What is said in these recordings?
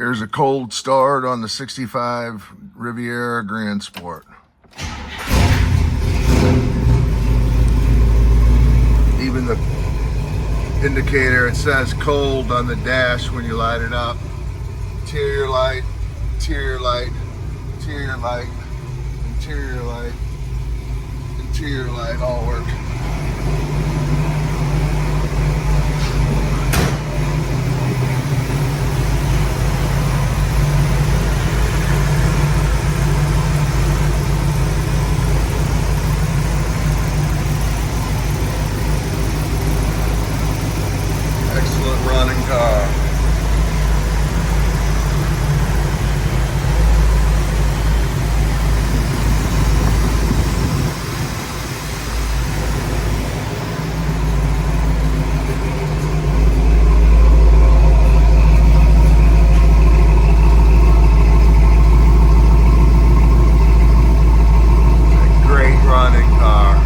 Here's a cold start on the 65 Riviera Gran Sport. Even the indicator, it says cold on the dash when you light it up. Interior light, interior light, interior light, interior light, interior light, all work. Excellent running car. A great running car.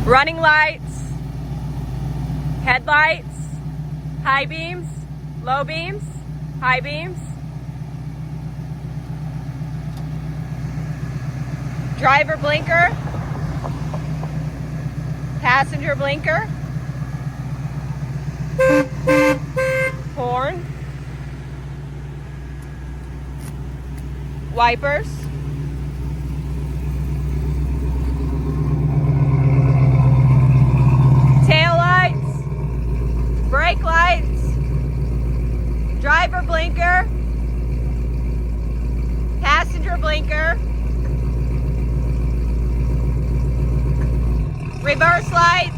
Running lights, headlights, high beams, low beams, high beams, driver blinker, passenger blinker, horn, wipers, brake lights, driver blinker, passenger blinker, reverse lights,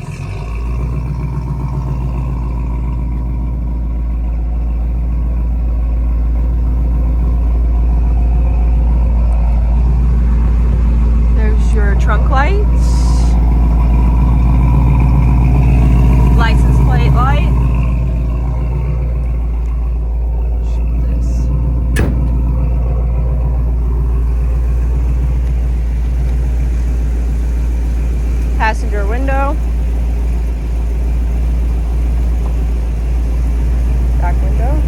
there's your trunk lights, license plate light, passenger window, back window,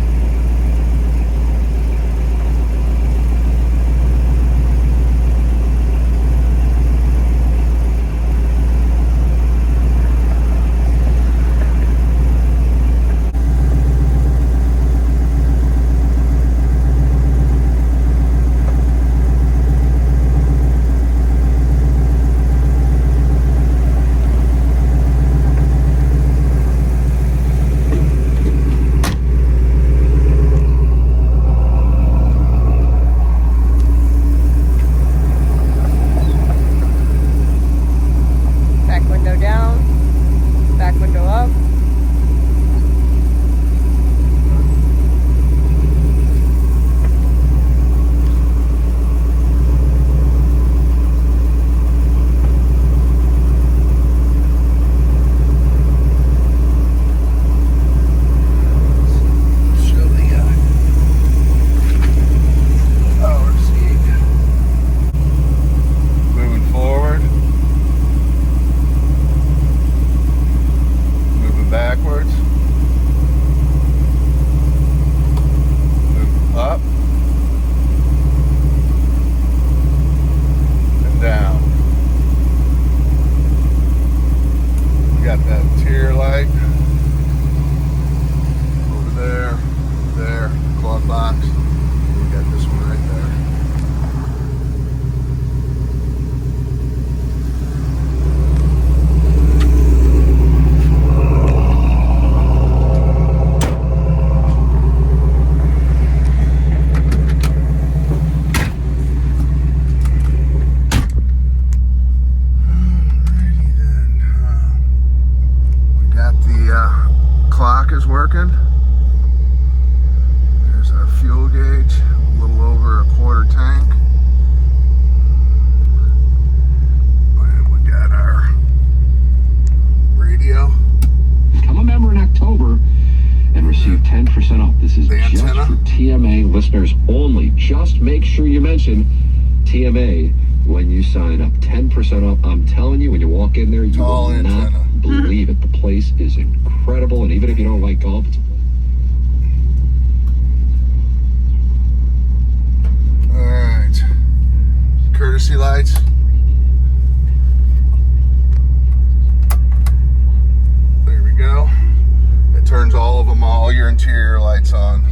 is working. There's our fuel gauge, a little over a quarter tank. And we got our radio. Become a member in October and receive 10% off. This is just for TMA listeners only. Just make sure you mention TMA when you sign up. 10% off. I'm telling you, when you walk in there, you Tall will antenna. not believe it. The place is incredible, and even if you don't like golf, it's All right. Courtesy lights. There we go. It turns all of them, all your interior lights on.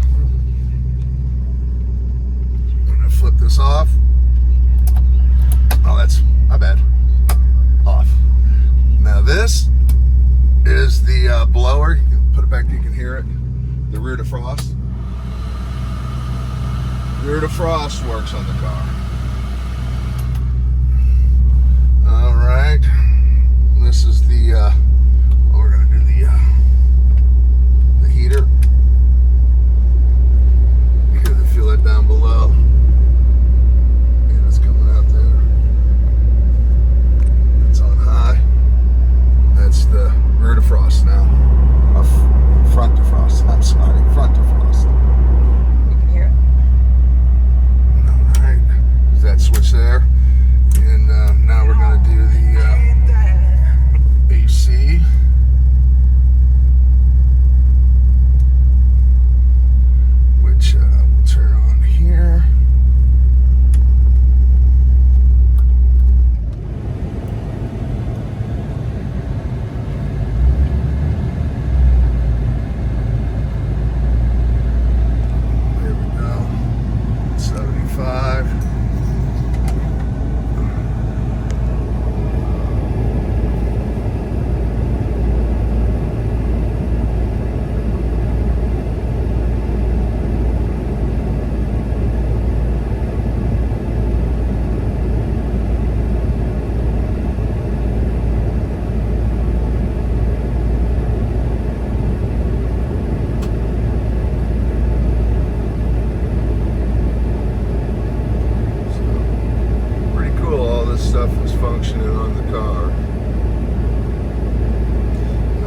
I'm gonna flip this off. Oh, that's my bad. Off. Now this is the blower. You can put it back, you can hear it. The rear defrost. Rear defrost works on the car. All right. This is the. We're gonna do the heater. You can feel it down below. And it's coming out there. It's on high. That's the rear defrost now. Front defrost. I'm sorry, front defrost. You can hear it. All right. There's that switch there. And now we're going to do the AC. Which we'll turn on here. There we go. 75. Pretty cool, all this stuff was functioning on the car.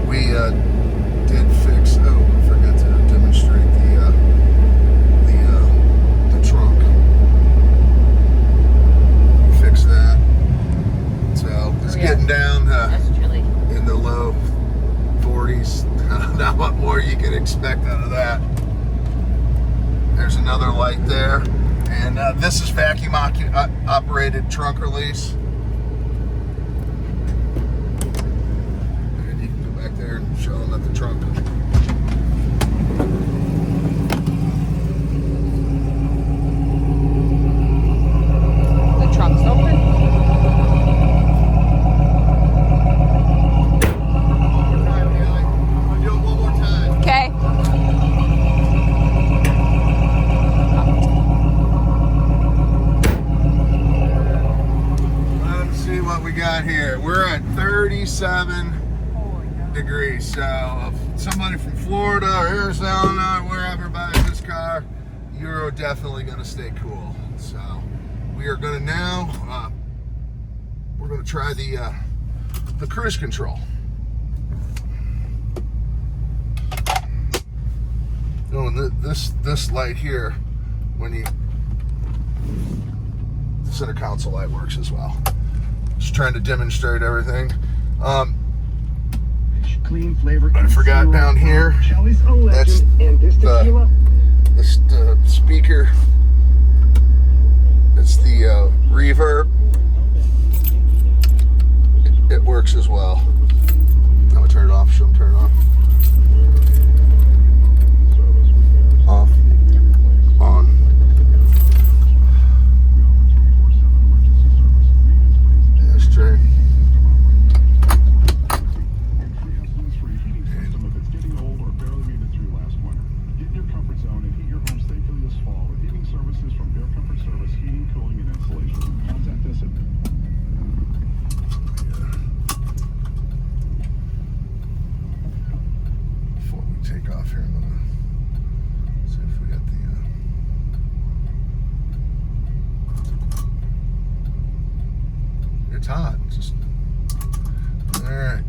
We did fix, oh, I forgot to demonstrate the trunk. We fixed that. So it's getting down That's chilly. in the low 40s. Not what more you can expect out of that. There's another light there. And this is vacuum operated trunk release. And you can go back there and show them that the trunk. The trunk's open. I'll do it one more time. Okay. Let's see what we got here. We're at 37 degrees. So if somebody from Florida or Arizona, wherever buys this car, you're definitely going to stay cool. So we are going to now, we're going to try the cruise control. Oh, and this light here, when you, the center console light works as well. Just trying to demonstrate everything. clean flavor. I forgot down here. That's the speaker. It's the reverb. It works as well. I'm gonna turn it off. Show them turn it off. Off. On. Ashtray. Before we take off here, I'm gonna see if we got the. It's hot. Just all right.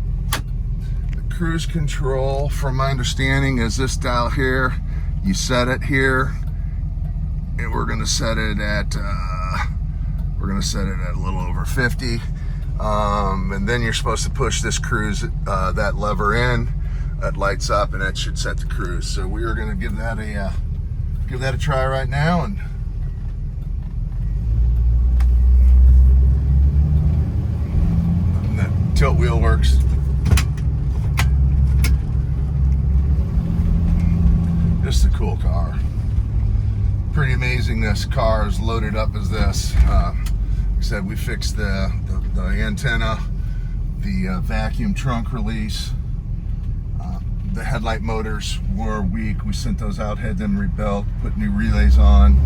The cruise control, from my understanding, is this dial here. You set it here, and we're gonna set it at We're gonna set it at a little over 50. And then you're supposed to push this cruise, that lever in, that lights up, and that should set the cruise. So we are gonna give that a try right now. And that tilt wheel works. Just a cool car. Pretty amazing this car is loaded up as this. Like I said, we fixed the antenna, the vacuum trunk release. The headlight motors were weak. We sent those out, had them rebuilt, put new relays on.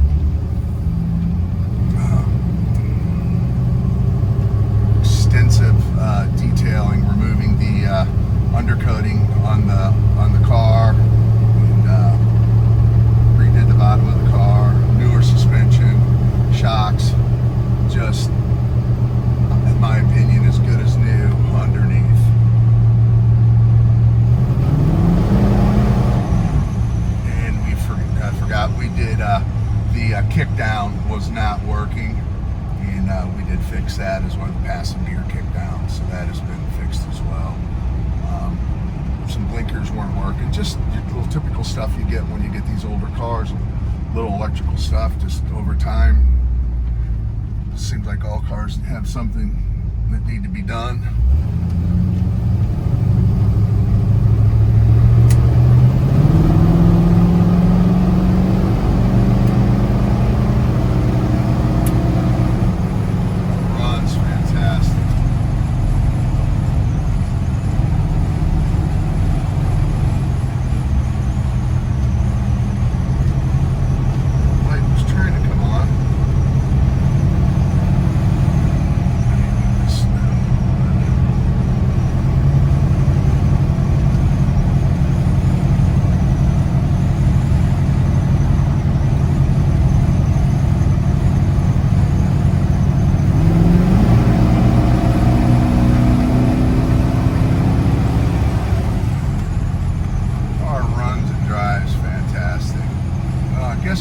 Extensive detailing, removing the undercoating on the car, and redid the bottom of the car. Newer suspension, shocks, just in my opinion as good as new underneath. We did the kick down was not working, and we did fix that as well, the passenger kick down, so that has been fixed as well. Some blinkers weren't working, just little typical stuff you get when you get these older cars, little electrical stuff. Just over time, it seems like all cars have something that need to be done.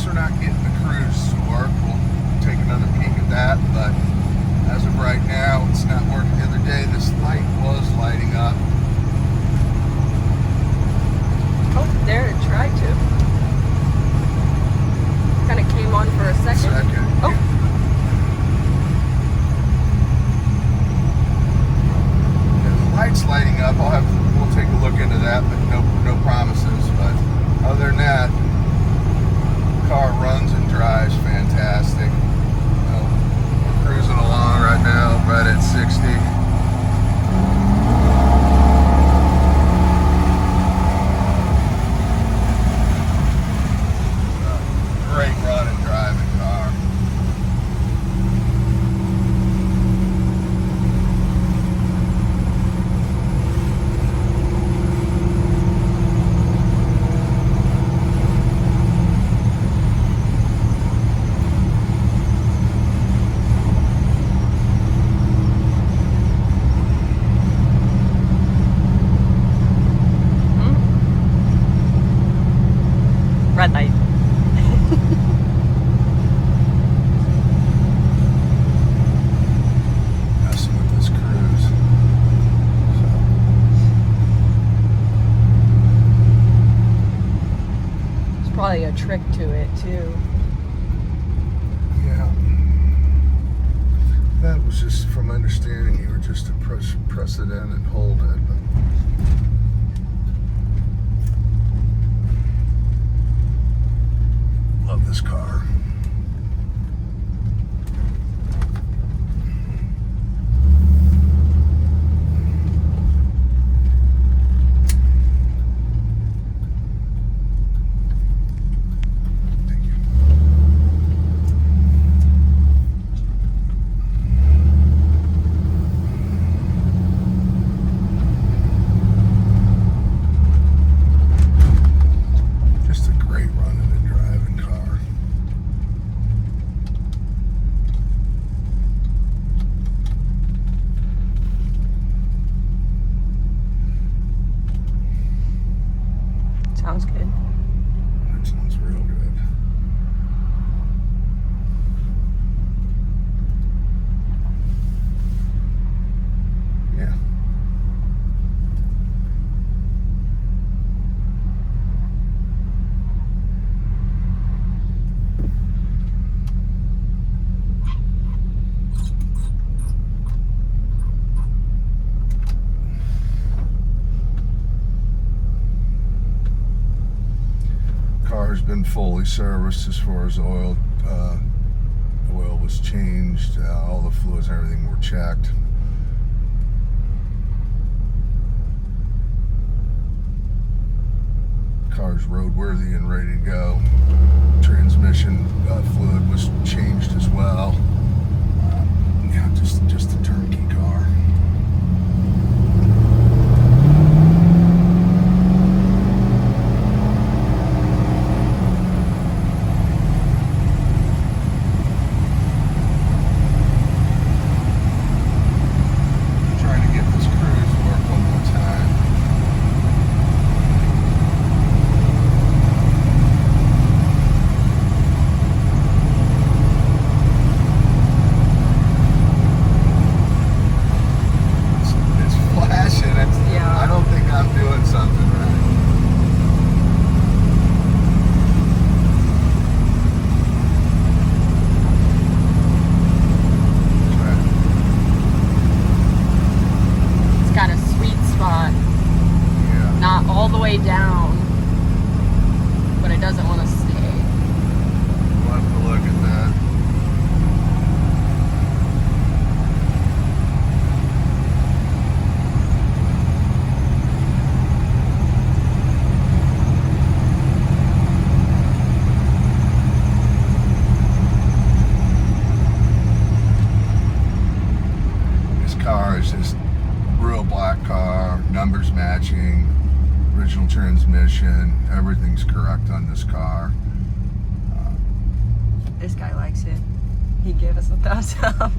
We're not getting the cruise to work. We'll take another peek at that, but as of right now, it's not working. The other day, this light was lighting up. Oh, there it tried to. Kind of came on for a second. Oh. Yeah, the light's lighting up. We'll take a look into that, but no promises. But other than that, car runs and drives fantastic. We're cruising along right now, right at 60. Great run and driving car. Red light. Messing with this cruise. There's probably a trick to it too. Yeah. That was just from understanding you were just to press it in and hold it. But love this car. Thank you. Just a great running and driving car. fully serviced as far as oil. Oil was changed. All the fluids and everything were checked. Car's roadworthy and ready to go. Transmission fluid was changed as well. Yeah, just a turnkey car. Trying to get this cruise to work one more time. It's flashing. Yeah. I don't think I'm doing something right. It's got a sweet spot. Yeah. Not all the way down, but it doesn't want to stay. We'll have to look at that. This car is just real black car, numbers matching, original transmission, everything's correct on this car. This guy likes it. He gave us a thumbs up.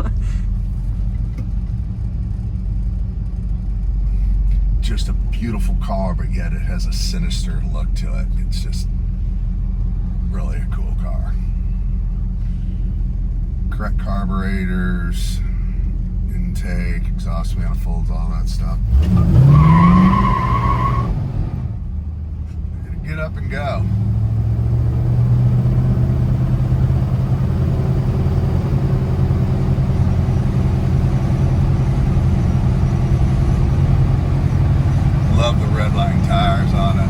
Just a beautiful car, but yet it has a sinister look to it. It's just really a cool car. Correct carburetors, intake, exhaust manifolds, all that stuff. Get up and go. Love the red line tires on it.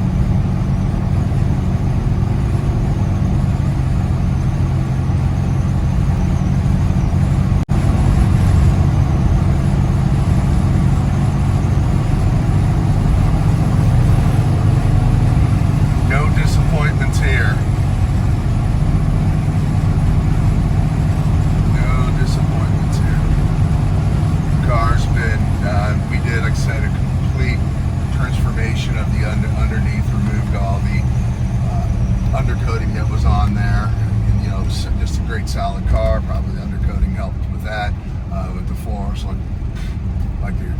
No disappointments here. No disappointments here. Car's been done. We did, like I said, a complete transformation of the underneath, removed all the undercoating that was on there, and you know, it was just a great solid car. Probably the undercoating helped with that. But the floors look like they're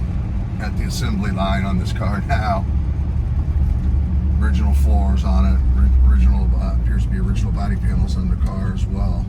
at the assembly line on this car now. Original floors on it, original appears to be original body panels on the car as well.